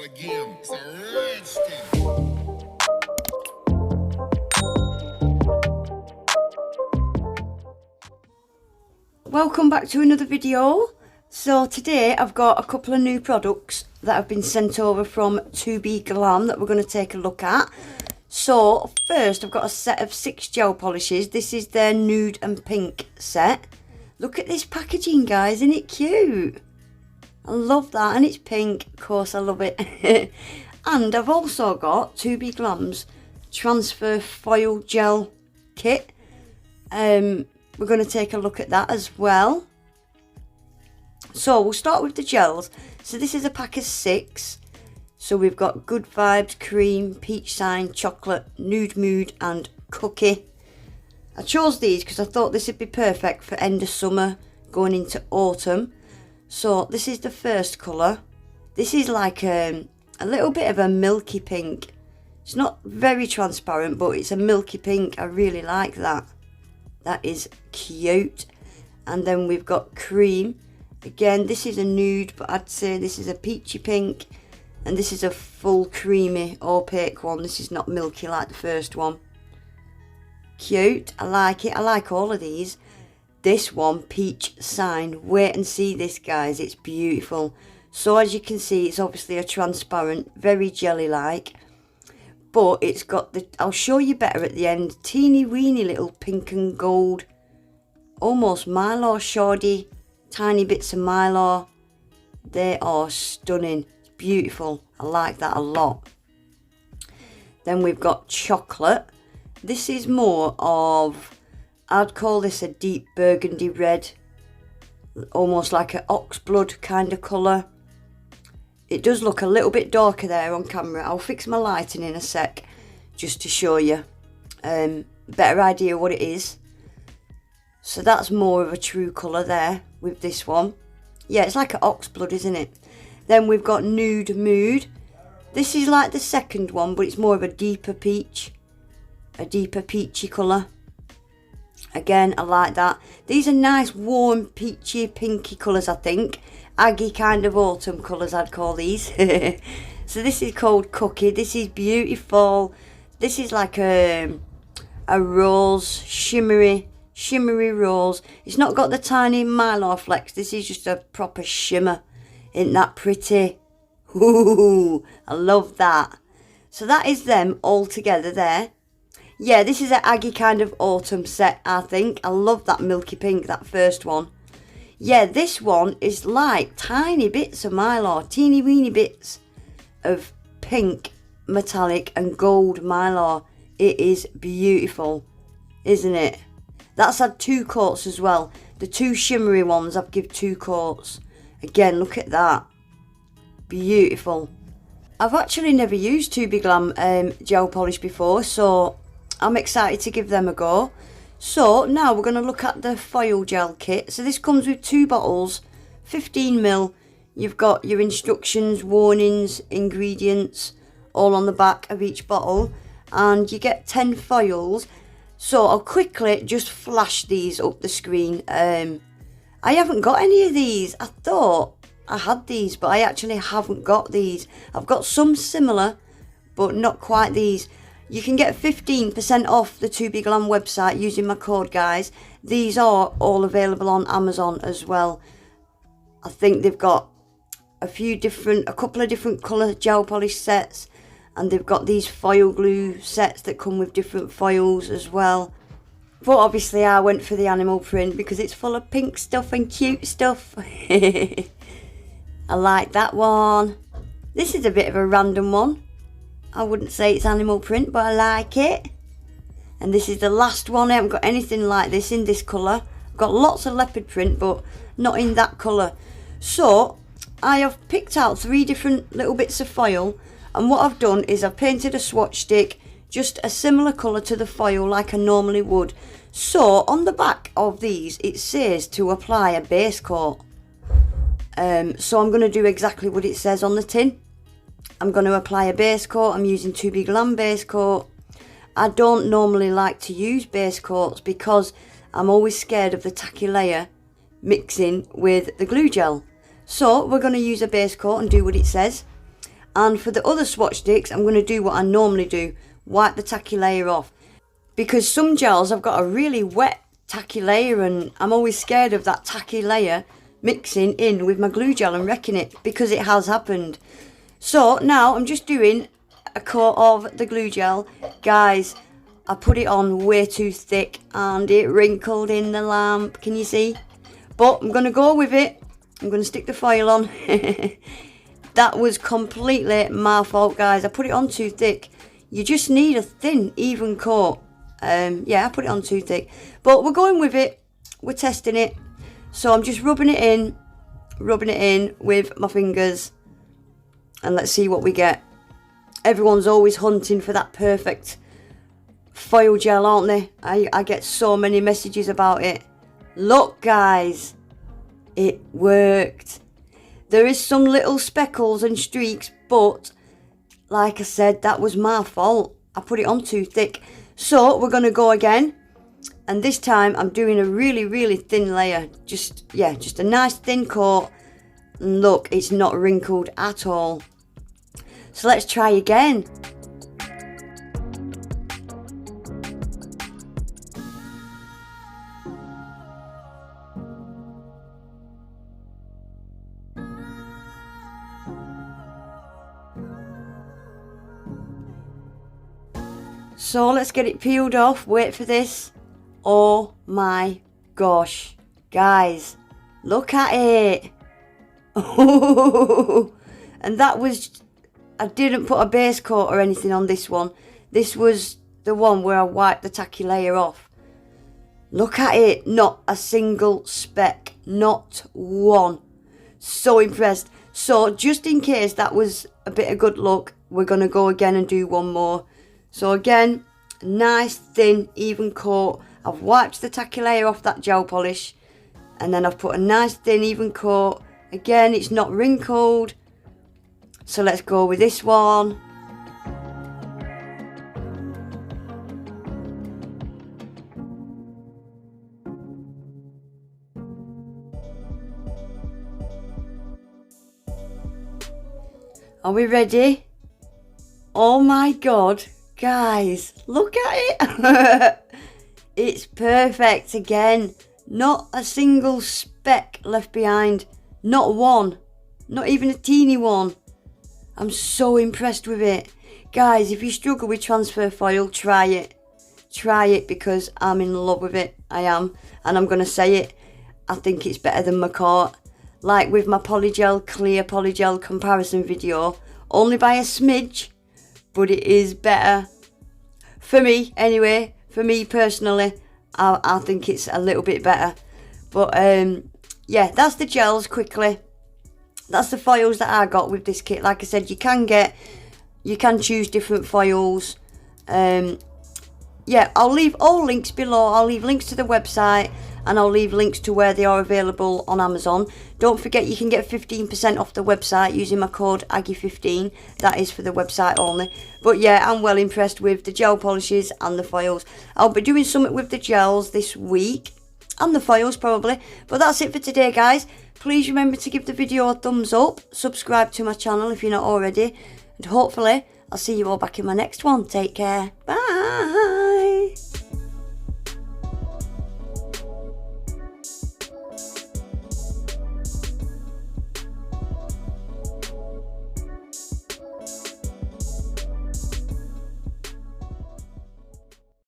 start again. It's a red skin. Welcome back to another video. So today I've got a couple of new products that have been sent over from Tobe Glam that we're going to take a look at. So first I've got a set of 6 gel polishes. This is their nude and pink set. Look at this packaging, guys, isn't it cute? I love that, and it's pink, of course I love it. And I've also got Tobe Glam's transfer foil gel kit. We're going to take a look at that as well. So we'll start with the gels. So this is a pack of 6. So we've got Good Vibes, Cream, Peach Sign, Chocolate, Nude Mood and Cookie. I chose these because I thought this would be perfect for end of summer going into autumn. So this is the first colour. This is like a little bit of a milky pink. It's not very transparent, but it's a milky pink. I really like that. That is cute. And then we've got Cream. Again, this is a nude, but I'd say this is a peachy pink. And this is a full creamy opaque one. This is not milky like the first one. Cute. I like it. I like all of these. This one, Peach Sign. Wait and see this, guys. It's beautiful. So as you can see, it's obviously a transparent, very jelly-like. But it's got the, I'll show you better at the end, teeny weeny little pink and gold, almost Mylar shoddy, tiny bits of Mylar. They are stunning. It's beautiful. I like that a lot. Then we've got Chocolate. This is more of, I'd call this a deep burgundy red, almost like an oxblood kind of colour. It does look a little bit darker there on camera. I'll fix my lighting in a sec just to show you better idea what it is. So that's more of a true colour there with this one. Yeah, it's like an oxblood, isn't it? Then we've got Nude Mood. This is like the second one, but it's more of a deeper peach. A deeper peachy colour. Again, I like that. These are nice, warm, peachy, pinky colours, I think. Aggy kind of autumn colours, I'd call these. So this is called Cookie. This is beautiful. This is like a rose, shimmery rose. It's not got the tiny Mylar flecks. This is just a proper shimmer. Isn't that pretty? Ooh, I love that. So that is them all together there. Yeah, this is an Aggie kind of autumn set, I think. I love that milky pink, that first one. Yeah, this one is like tiny bits of Mylar, teeny weeny bits of pink, metallic and gold Mylar. It is beautiful, isn't it? That's had 2 coats as well. The 2 shimmery ones, I've given 2 coats. Again, look at that. Beautiful. I've actually never used Tobe Glam gel polish before, so I'm excited to give them a go. So now we're going to look at the foil gel kit. So this comes with 2 bottles, 15ml. You've got your instructions, warnings, ingredients, all on the back of each bottle. And you get 10 foils. So I'll quickly just flash these up the screen. I haven't got any of these. I thought I had these, but I actually haven't got these. I've got some similar, but not quite these. You can get 15% off the Tobe Glam website using my code, guys. These are all available on Amazon as well. I think they've got a couple of different colour gel polish sets. And they've got these foil glue sets that come with different foils as well. But obviously I went for the animal print because it's full of pink stuff and cute stuff. I like that one. This is a bit of a random one. I wouldn't say it's animal print, but I like it. And this is the last one. I haven't got anything like this in this colour. I've got lots of leopard print, but not in that colour. So I have picked out 3 different little bits of foil. And what I've done is I've painted a swatch stick, just a similar colour to the foil like I normally would. So on the back of these, it says to apply a base coat. So I'm going to do exactly what it says on the tin. I'm going to apply a base coat. I'm using Tobe Glam base coat. I don't normally like to use base coats because I'm always scared of the tacky layer mixing with the glue gel. So we're going to use a base coat and do what it says. And for the other swatch sticks, I'm going to do what I normally do, wipe the tacky layer off. Because some gels have got a really wet tacky layer, and I'm always scared of that tacky layer mixing in with my glue gel and wrecking it, because it has happened. So now I'm just doing a coat of the glue gel. Guys, I put it on way too thick and it wrinkled in the lamp. Can you see? But I'm going to go with it. I'm going to stick the foil on. That was completely my fault, guys. I put it on too thick. You just need a thin, even coat. Yeah, I put it on too thick. But we're going with it. We're testing it. So I'm just rubbing it in with my fingers. And let's see what we get. Everyone's always hunting for that perfect foil gel, aren't they? I get so many messages about it. Look, guys, it worked. There is some little speckles and streaks, but like I said, that was my fault. I put it on too thick. So we're going to go again, and this time I'm doing a really, really thin layer. Just a nice thin coat. And look, it's not wrinkled at all. So let's try again. So let's get it peeled off. Wait for this. Oh my gosh. Guys, look at it. Oh, and that was, I didn't put a base coat or anything on this one. This was the one where I wiped the tacky layer off. Look at it. Not a single speck. Not one. So impressed. So just in case that was a bit of good luck, we're going to go again and do one more. So again, nice, thin, even coat. I've wiped the tacky layer off that gel polish. And then I've put a nice, thin, even coat. Again, it's not wrinkled. So let's go with this one. Are we ready? Oh my God. Guys, look at it. It's perfect again. Not a single speck left behind. Not one. Not even a teeny one. I'm so impressed with it. Guys, if you struggle with transfer foil, try it. Try it, because I'm in love with it. I am. And I'm going to say it. I think it's better than McCourt. Like with my polygel, clear polygel comparison video. Only by a smidge. But it is better. For me, anyway. For me personally. I think it's a little bit better. But yeah, that's the gels quickly. That's the foils that I got with this kit. Like I said, you can choose different foils. Yeah, I'll leave all links below. I'll leave links to the website, and I'll leave links to where they are available on Amazon. Don't forget, you can get 15% off the website using my code Aggie15. That is for the website only. But yeah, I'm well impressed with the gel polishes and the foils. I'll be doing something with the gels this week, and the foils probably. But that's it for today, guys. Please remember to give the video a thumbs up. Subscribe to my channel if you're not already. And hopefully, I'll see you all back in my next one. Take care. Bye.